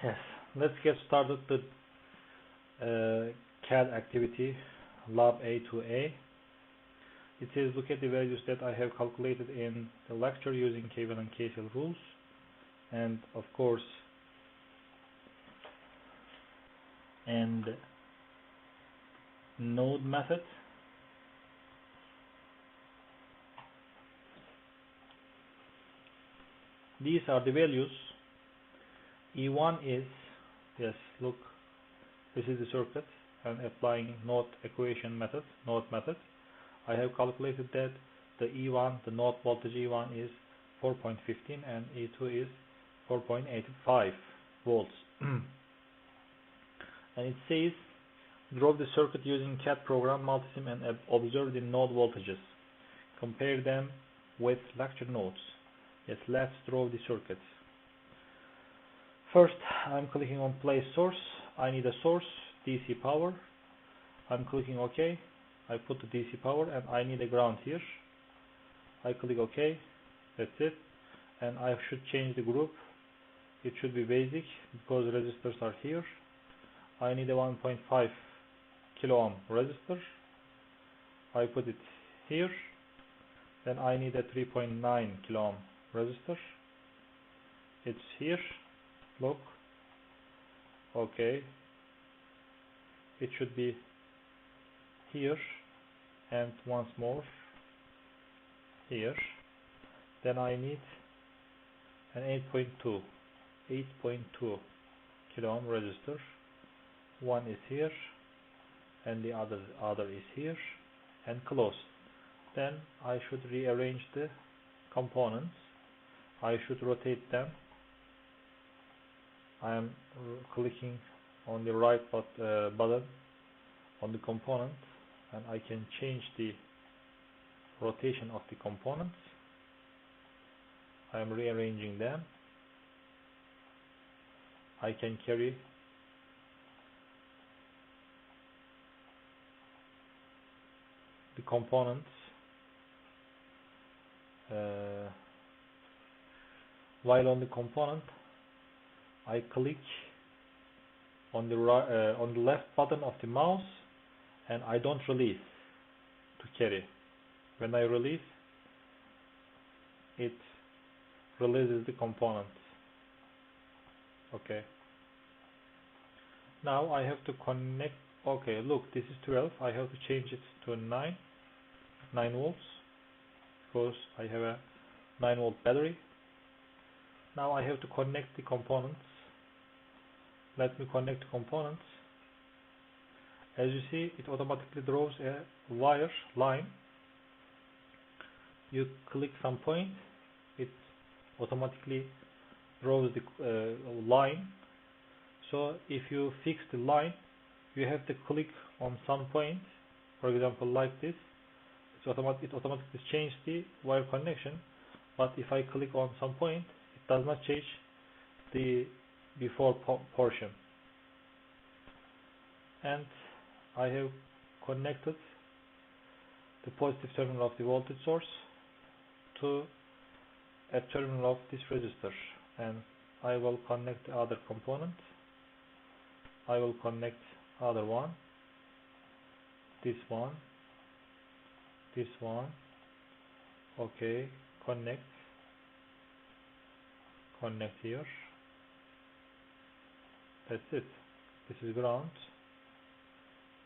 Yes, let's get started with CAD activity lab A2A. It says look at the values that I have calculated in the lecture using K1 and KCL rules, and of course and node method. These are the values. E1 is, yes, look, this is the circuit, and applying node equation method, node method, I have calculated that the E1, the node voltage E1 is 4.15 and E2 is 4.85 volts. And it says draw the circuit using CAD program multisim and observe the node voltages. Compare them with lecture notes. Yes, let's draw the circuits. First, I'm clicking on place source. I need a source, DC power. I'm clicking OK. I put the DC power and I need a ground here. I click OK. That's it. And I should change the group. It should be basic because resistors are here. I need a 1.5 kilo ohm resistor. I put it here. Then I need a 3.9 kilo ohm resistor. It's here. Look. Okay. It should be here and once more here. Then I need an 8.2 kilo ohm resistor. One is here and the other is here and close. Then I should rearrange the components. I should rotate them. I am clicking on the right button on the component, and I can change the rotation of the components. I am rearranging them. I can carry the components while on the component I click on the on the left button of the mouse and I don't release to carry. When I release, it releases the components. Okay. Now I have to connect. Okay, look, this is 12. I have to change it to 9 volts because I have a 9 volt battery. Now I have to connect the components. Let me connect the components. As you see, it automatically draws a wire line. You click some point, it automatically draws the line. So if you fix the line, you have to click on some point, for example like this. It automatically changes the wire connection, but if I click on some point, it does not change the before portion. And I have connected the positive terminal of the voltage source to a terminal of this resistor, and I will connect the other component. I will connect other one, this one, okay, connect here. That's it. This is ground.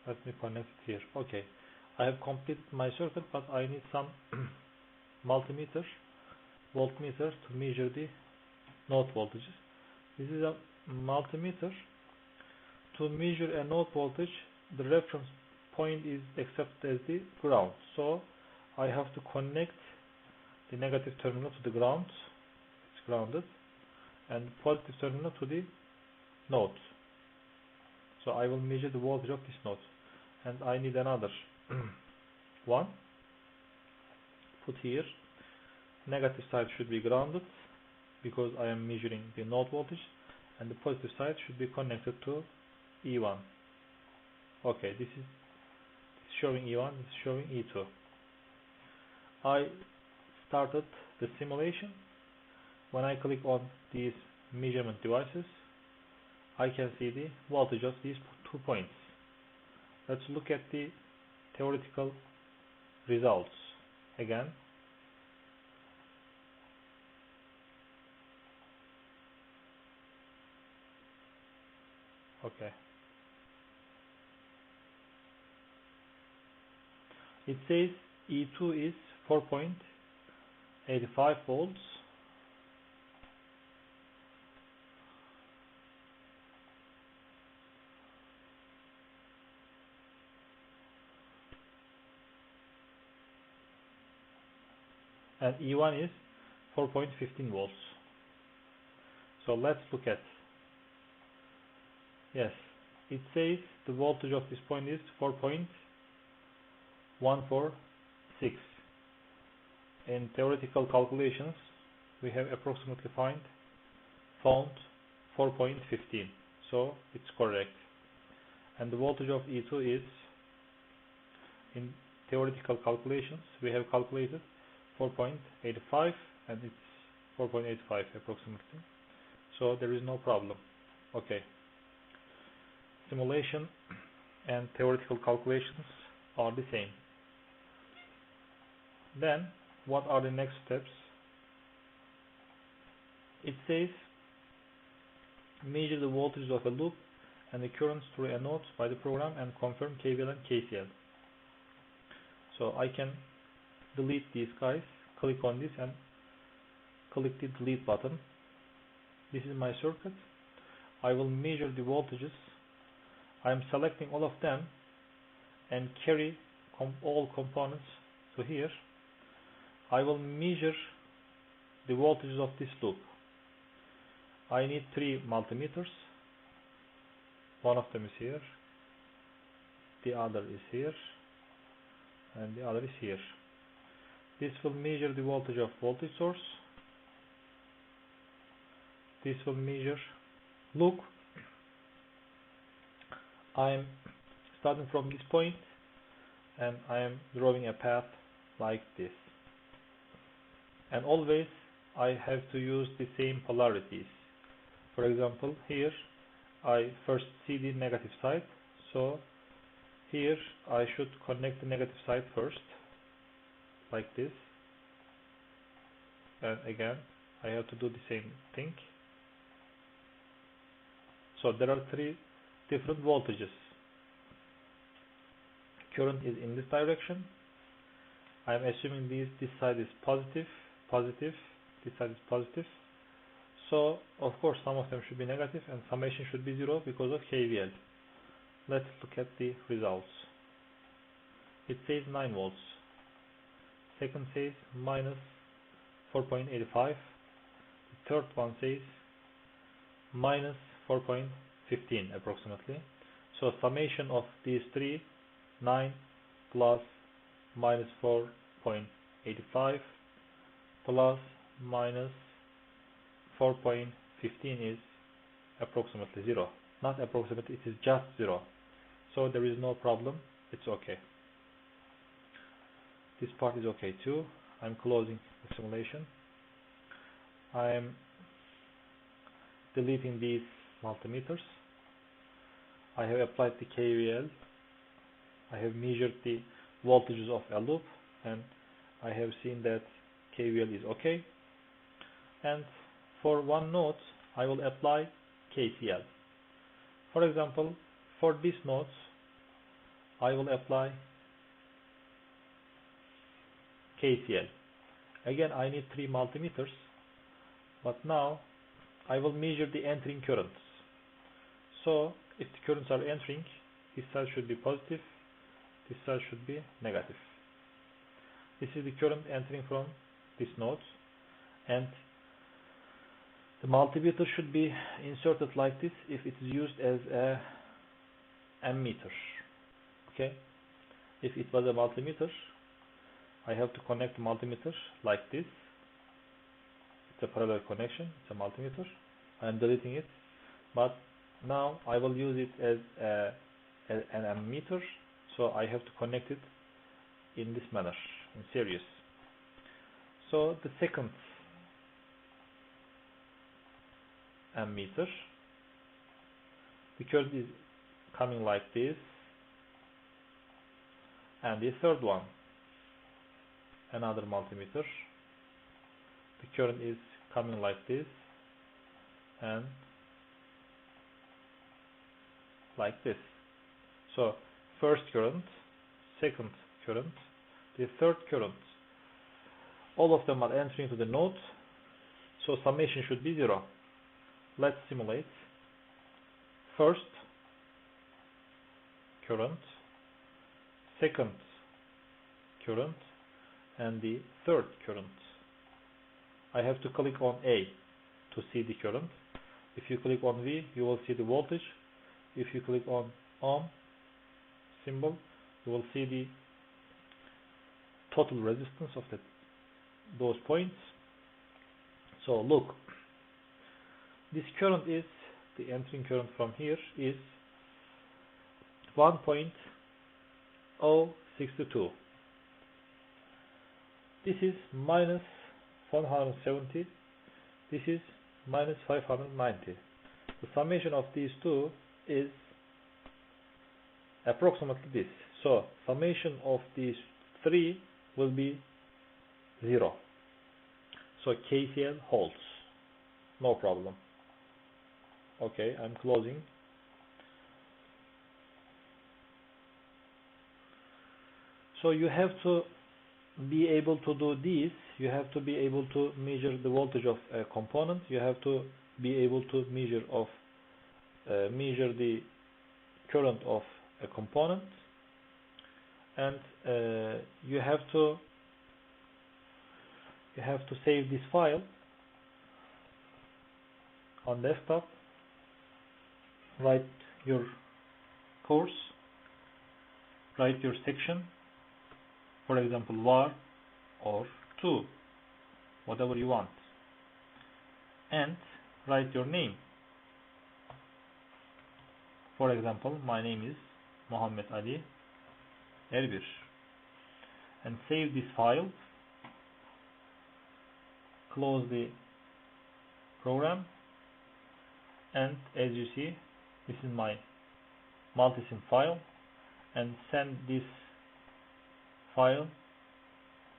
Let me connect it here. Okay, I have completed my circuit, but I need some multimeter, voltmeter to measure the node voltages. This is a multimeter. To measure a node voltage, the reference point is accepted as the ground. So I have to connect the negative terminal to the ground. It's grounded, and positive terminal to the node. So I will measure the voltage of this node, and I need another one. Put here. Negative side should be grounded because I am measuring the node voltage, and the positive side should be connected to E1. Okay, this is showing E1, this is showing E2. I started the simulation. When I click on these measurement devices, I can see the voltage of these 2 points. Let's look at the theoretical results again. Okay. It says E2 is 4.85 volts. And E1 is 4.15 volts. So let's look at. Yes, it says the voltage of this point is 4.146. In theoretical calculations, we have approximately found 4.15. So it's correct. And the voltage of E2 is, in theoretical calculations, we have calculated 4.85, and it's 4.85 approximately. So there is no problem. Okay. Simulation and theoretical calculations are the same. Then, what are the next steps? It says measure the voltage of a loop and the currents through a node by the program and confirm KVL and KCL. So I can delete these guys, click on this and click the delete button. This is my circuit. I will measure the voltages. I am selecting all of them and carry all components to here. I will measure the voltages of this loop. I need 3 multimeters. One of them is here, the other is here, and the other is here. This will measure the voltage of voltage source. This will measure. Look, I am starting from this point and I am drawing a path like this. And always I have to use the same polarities. For example, here I first see the negative side, so here I should connect the negative side first, like this, and again I have to do the same thing. So there are 3 different voltages. Current is in this direction. I am assuming this side is positive, this side is positive. So of course some of them should be negative and summation should be 0 because of KVL. Let's look at the results. It says 9 volts. Second says minus 4.85. The third one says minus 4.15 approximately. So summation of these 3, 9 plus minus 4.85 plus minus 4.15 is approximately 0. Not approximately, it is just 0. So there is no problem, it's okay. This part is okay too. I'm closing the simulation. I am deleting these multimeters. I have applied the KVL. I have measured the voltages of a loop and I have seen that KVL is okay. And for one node I will apply KCL. For example, for this node I will apply KCL. Again I need 3 multimeters, but now I will measure the entering currents. So if the currents are entering, this side should be positive, this side should be negative. This is the current entering from this node, and the multimeter should be inserted like this if it is used as a ammeter. Okay, if it was a multimeter, I have to connect the multimeter like this. It's a parallel connection, it's a multimeter. I am deleting it, but now I will use it as an ammeter, so I have to connect it in this manner, in series. So the second ammeter The current is coming like this, and the third one, another multimeter. The current is coming like this and like this. So first current, second current, the third current, all of them are entering to the node, so summation should be 0. Let's simulate. First current, second current, and the third current. I have to click on A to see the current. If you click on V, you will see the voltage. If you click on ohm symbol, you will see the total resistance of those points. So look, this current is, the entering current from here is 1.062. This is minus 170. This is minus 590. The summation of these two is approximately this. So summation of these three will be 0. So KCL holds, no problem. Okay, I'm closing. So you have to be able to do this. You have to be able to measure the voltage of a component. You have to be able to measure the current of a component, and you have to save this file on desktop. Write your course, write your section, for example var or 2, whatever you want, and write your name. For example, my name is Muhammed Ali Erbir, and save this file. Close the program, and as you see, this is my multisim file, and send this file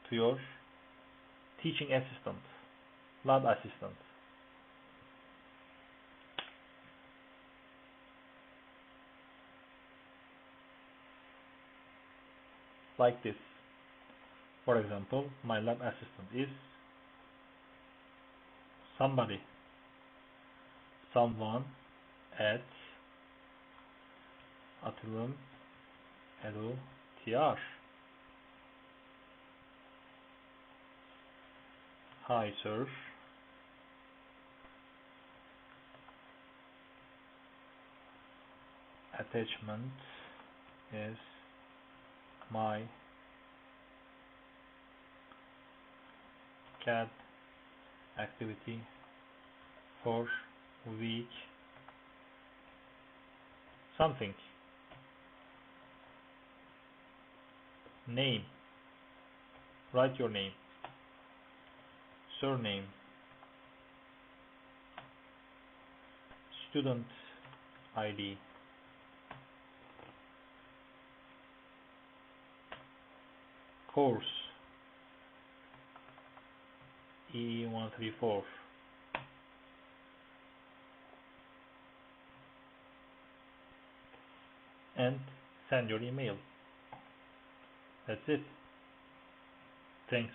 to your teaching assistant, lab assistant. Like this. For example, my lab assistant is someone at Atılım Edu TR. Hi sir. Attachment is my CAD activity for week something. Name, write your name, surname, student ID, course E134, and send your email. That's it. Thanks.